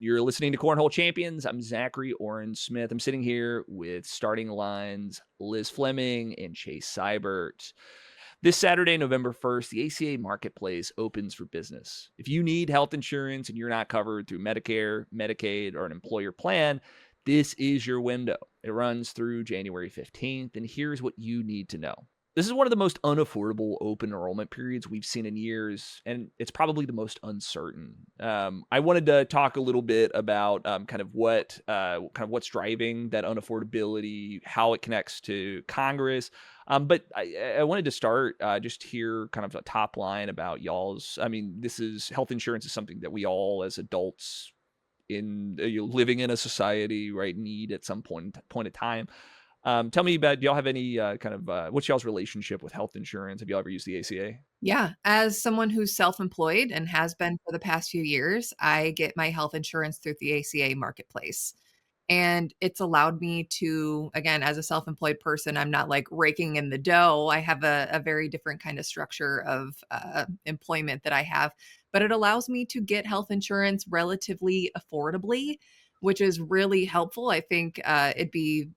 You're listening to Cornhole Champions. I'm Zachary Oren Smith. I'm sitting here with starting lines Liz Fleming and Chase Seibert. This Saturday, November 1st, the ACA Marketplace opens for business. If you need health insurance and you're not covered through Medicare, Medicaid, or an employer plan, this is your window. It runs through January 15th, and here's what you need to know. This is one of the most unaffordable open enrollment periods we've seen in years, and it's probably the most uncertain. I wanted to talk a little bit about kind of what's driving that unaffordability, how it connects to Congress. But I wanted to start just hear kind of a top line about y'all's. I mean, this is health insurance is something that we all as adults living in a society, right, need at some point in time. Tell me about, do y'all have any what's y'all's relationship with health insurance? Have y'all ever used the ACA? Yeah, as someone who's self-employed and has been for the past few years, I get my health insurance through the ACA Marketplace. And it's allowed me to, again, as a self-employed person, I'm not like raking in the dough. I have a very different kind of structure of employment that I have, but it allows me to get health insurance relatively affordably, which is really helpful. I think it'd be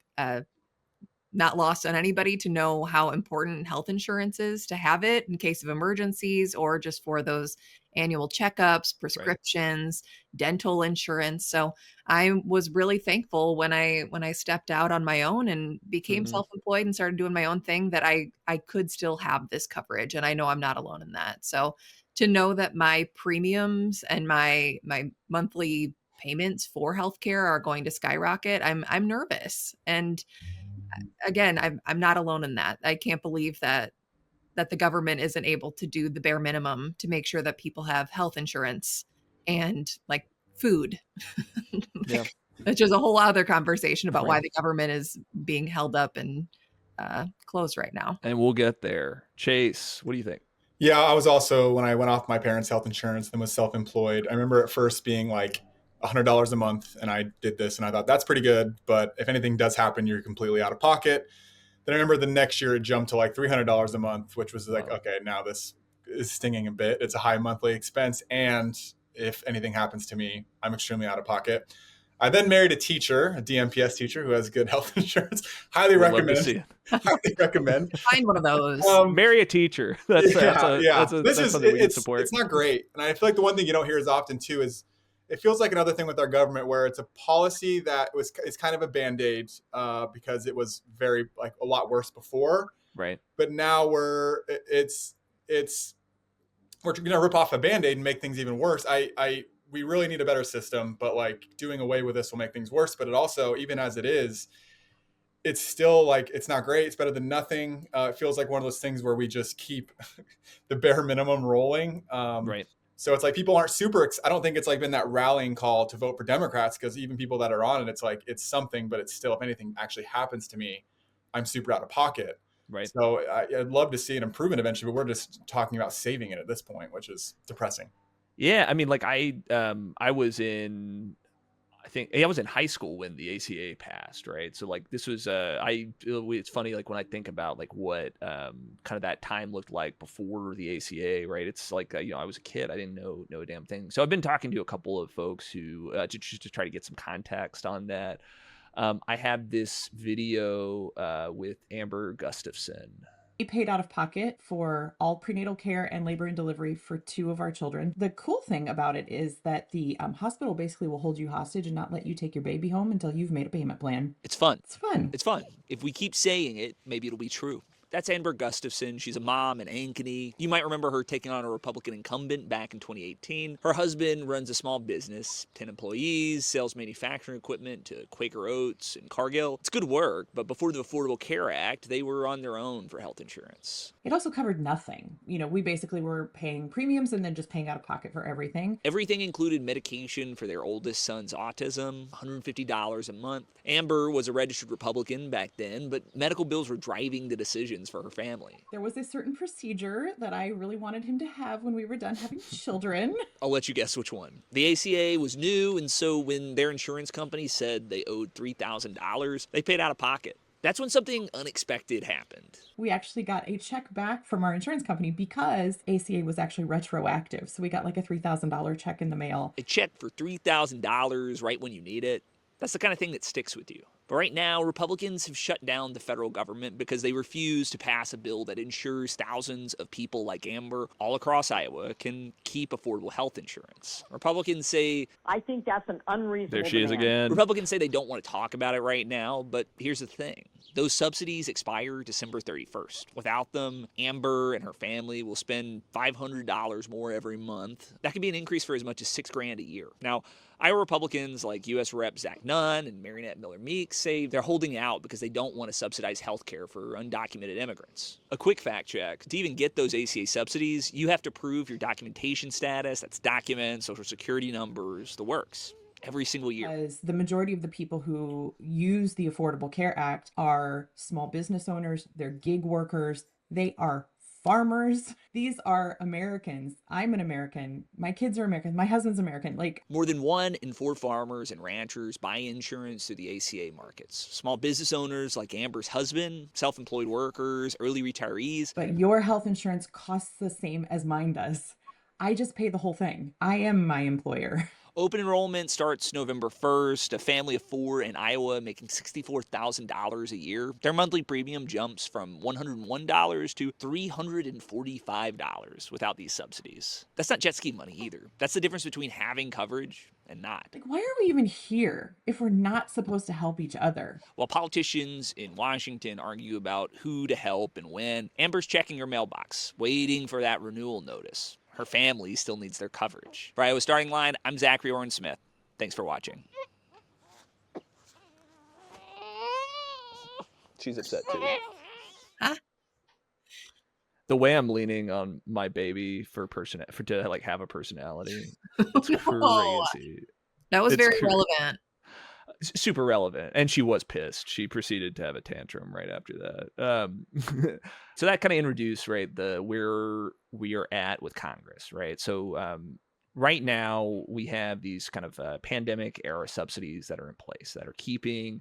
not lost on anybody to know how important health insurance is to have it in case of emergencies or just for those annual checkups, prescriptions, dental insurance. So I was really thankful when I stepped out on my own and became self-employed and started doing my own thing that I could still have this coverage. And I know I'm not alone in that. So to know that my premiums and my monthly payments for healthcare are going to skyrocket, I'm nervous. And again, I'm not alone in that. I can't believe that the government isn't able to do the bare minimum to make sure that people have health insurance and like food. Yeah. Which is a whole other conversation about why Right. the government is being held up and closed right now. And we'll get there. Chase, what do you think? Yeah, I was also, when I went off my parents' health insurance and was self-employed, I remember at first being like $100 a month, and I did this and I thought that's pretty good, but if anything does happen, you're completely out of pocket. Then I remember the next year it jumped to like $300 a month, which was like, okay, now this is stinging a bit. It's a high monthly expense, and if anything happens to me, I'm extremely out of pocket. I then married a teacher, a DMPS teacher who has good health insurance. Highly Would love to recommend. see it. Highly recommend. Find one of those. Marry a teacher. That's something we can support. It's not great. And I feel like the one thing you don't hear as often too is it feels like another thing with our government where it's a policy that is kind of a Band-Aid because it was very like a lot worse before. Right. But now we're going to rip off a Band-Aid and make things even worse. We really need a better system, but like doing away with this will make things worse. But it also, even as it is, it's still like, it's not great. It's better than nothing. It feels like one of those things where we just keep the bare minimum rolling. Right. So it's like people aren't I don't think it's like been that rallying call to vote for Democrats, because even people that are on it, it's like, it's something, but it's still, if anything actually happens to me, I'm super out of pocket. Right. So I'd love to see an improvement eventually, but we're just talking about saving it at this point, which is depressing. Yeah, I mean, like I was in high school when the ACA passed, right? So like this was it's funny, like when I think about like what kind of that time looked like before the ACA, right? It's like I was a kid, I didn't know a damn thing. So I've been talking to a couple of folks who to try to get some context on that. I have this video with Amber Gustafson. We paid out of pocket for all prenatal care and labor and delivery for 2 of our children. The cool thing about it is that the hospital basically will hold you hostage and not let you take your baby home until you've made a payment plan. It's fun. It's fun. It's fun. If we keep saying it, maybe it'll be true. That's Amber Gustafson. She's a mom in Ankeny. You might remember her taking on a Republican incumbent back in 2018. Her husband runs a small business, 10 employees, sells manufacturing equipment to Quaker Oats and Cargill. It's good work, but before the Affordable Care Act, they were on their own for health insurance. It also covered nothing. We basically were paying premiums and then just paying out of pocket for everything. Everything included medication for their oldest son's autism, $150 a month. Amber was a registered Republican back then, but medical bills were driving the decisions for her family. There was a certain procedure that I really wanted him to have when we were done having children. I'll let you guess which one. The ACA was new, and so when their insurance company said they owed $3,000, they paid out of pocket. That's when something unexpected happened. We actually got a check back from our insurance company because ACA was actually retroactive. So we got like a $3,000 check in the mail. A check for $3,000 right when you need it. That's the kind of thing that sticks with you. But right now, Republicans have shut down the federal government because they refuse to pass a bill that ensures thousands of people like Amber all across Iowa can keep affordable health insurance. Republicans say... I think that's an unreasonable There she is demand. again. Republicans say they don't want to talk about it right now, but here's the thing. Those subsidies expire December 31st. Without them, Amber and her family will spend $500 more every month. That could be an increase for as much as $6,000 a year. Now, Iowa Republicans like U.S. Rep. Zach Nunn and Marinette Miller-Meeks say they're holding out because they don't want to subsidize health care for undocumented immigrants. A quick fact check. To even get those ACA subsidies, you have to prove your documentation status. That's documents, social security numbers, the works. Every single year. Because the majority of the people who use the Affordable Care Act are small business owners, they're gig workers, they are farmers. These are Americans. I'm an American. My kids are American. My husband's American. Like, more than 1 in 4 farmers and ranchers buy insurance through the ACA markets. Small business owners like Amber's husband, self-employed workers, early retirees. But your health insurance costs the same as mine does. I just pay the whole thing. I am my employer. Open enrollment starts November 1st. A family of 4 in Iowa making $64,000 a year. Their monthly premium jumps from $101 to $345 without these subsidies. That's not jet ski money either. That's the difference between having coverage and not. Like, why are we even here if we're not supposed to help each other? While politicians in Washington argue about who to help and when, Amber's checking her mailbox, waiting for that renewal notice. Her family still needs their coverage. For Iowa Starting Line, I'm Zachary Oren Smith. Thanks for watching. She's upset too. Huh? The way I'm leaning on my baby to like have a personality, it's crazy. That was It's very cra- relevant. Super relevant, and she was pissed. She proceeded to have a tantrum right after that. So that kind of introduced where we are at with Congress, right? So right now we have these kind of pandemic era subsidies that are in place that are keeping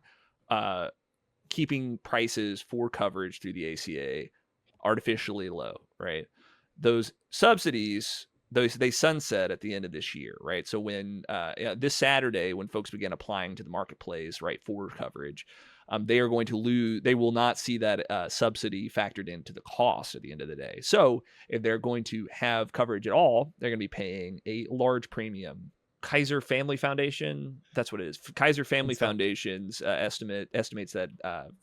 prices for coverage through the ACA artificially low, right? Those subsidies, they sunset at the end of this year, right? So when this Saturday, when folks begin applying to the marketplace, right, for coverage, they are going to lose. They will not see that subsidy factored into the cost at the end of the day. So if they're going to have coverage at all, they're going to be paying a large premium. Kaiser Family Foundation, that's what it is. Kaiser Family Foundation's estimates that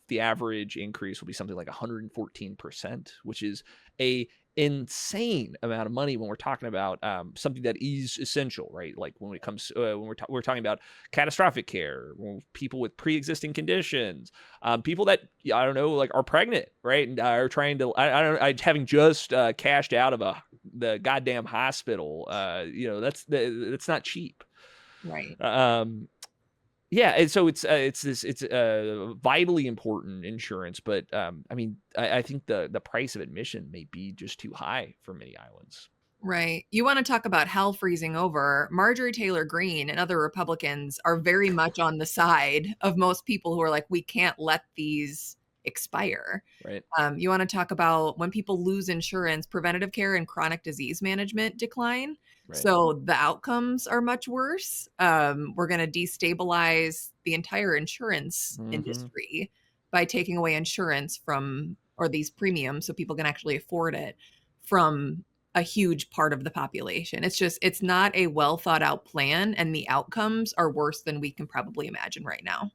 the average increase will be something like 114%, which is a insane amount of money when we're talking about something that is essential, right? Like when it comes when we're talking about catastrophic care, people with pre-existing conditions, people that I don't know, like are pregnant, right, and are trying to having just cashed out of the goddamn hospital. That's not cheap, Right. Yeah, and so it's vitally important insurance, but I think the price of admission may be just too high for many Iowans. Right. You want to talk about hell freezing over. Marjorie Taylor Greene and other Republicans are very much on the side of most people who are like, we can't let these expire. Right. You want to talk about when people lose insurance, preventative care and chronic disease management decline. Right. So the outcomes are much worse. We're going to destabilize the entire insurance industry by taking away insurance or these premiums so people can actually afford it from a huge part of the population. It's not a well thought out plan, and the outcomes are worse than we can probably imagine right now.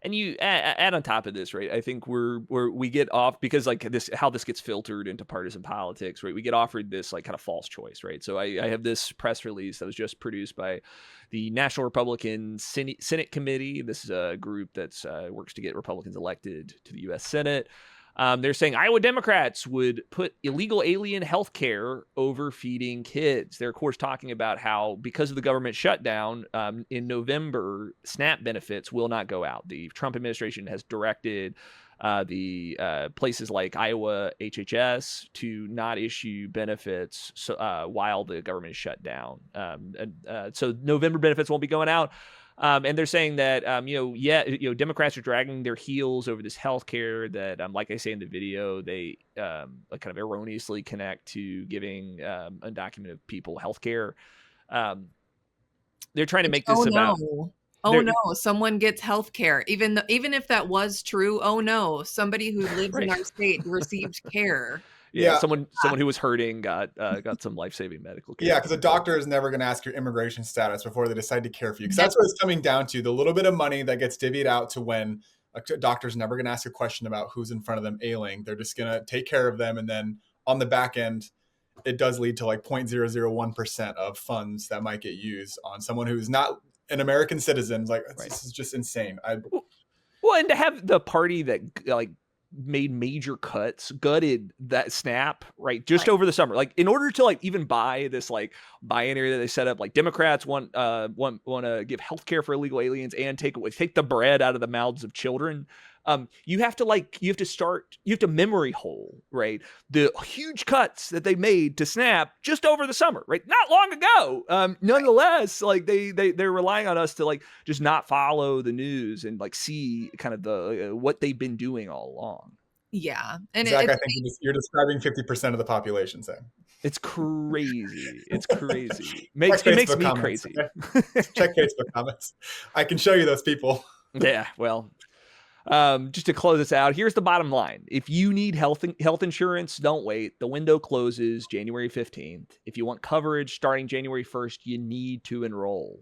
And you add on top of this, right? I think we get off because like how this gets filtered into partisan politics, right? We get offered this like kind of false choice, right? So I have this press release that was just produced by the National Republican Senate Committee. This is a group that's works to get Republicans elected to the U.S. Senate. They're saying Iowa Democrats would put illegal alien health care over feeding kids. They're, of course, talking about how because of the government shutdown in November, SNAP benefits will not go out. The Trump administration has directed the places like Iowa HHS to not issue benefits while the government is shut down. So November benefits won't be going out. And they're saying that, Democrats are dragging their heels over this healthcare that, like I say in the video, they kind of erroneously connect to giving undocumented people healthcare. They're trying to make this about. Oh no, someone gets health care. Even if that was true, oh no, somebody who lives in our state received care. Yeah, someone who was hurting got some life-saving medical care. Yeah, because a doctor is never going to ask your immigration status before they decide to care for you. Because that's what it's coming down to, the little bit of money that gets divvied out to when a doctor's never going to ask a question about who's in front of them ailing. They're just going to take care of them. And then on the back end, it does lead to like 0.001% of funds that might get used on someone who's not an American citizen. Like, this is just insane. Well, and to have the party that made major cuts, gutted that SNAP, right, just over the summer, like in order to even buy this binary that they set up, like Democrats want to give healthcare for illegal aliens and take the bread out of the mouths of children. You have to memory hole, right, the huge cuts that they made to SNAP just over the summer, right, not long ago. Nonetheless, they're relying on us to just not follow the news and see kind of the what they've been doing all along. Yeah, and Zach, I think you're describing 50% of the population, Sam. It's crazy. It makes me crazy. Check Facebook comments. I can show you those people. Yeah, well. Just to close this out, here's the bottom line. If you need health insurance, don't wait. The window closes January 15th. If you want coverage starting January 1st, you need to enroll.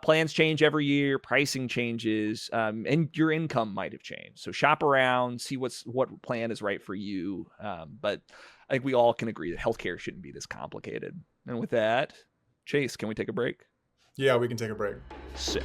Plans change every year, pricing changes, and your income might have changed. So shop around, see what plan is right for you. But I think we all can agree that healthcare shouldn't be this complicated. And with that, Chase, can we take a break? Yeah, we can take a break. Sick.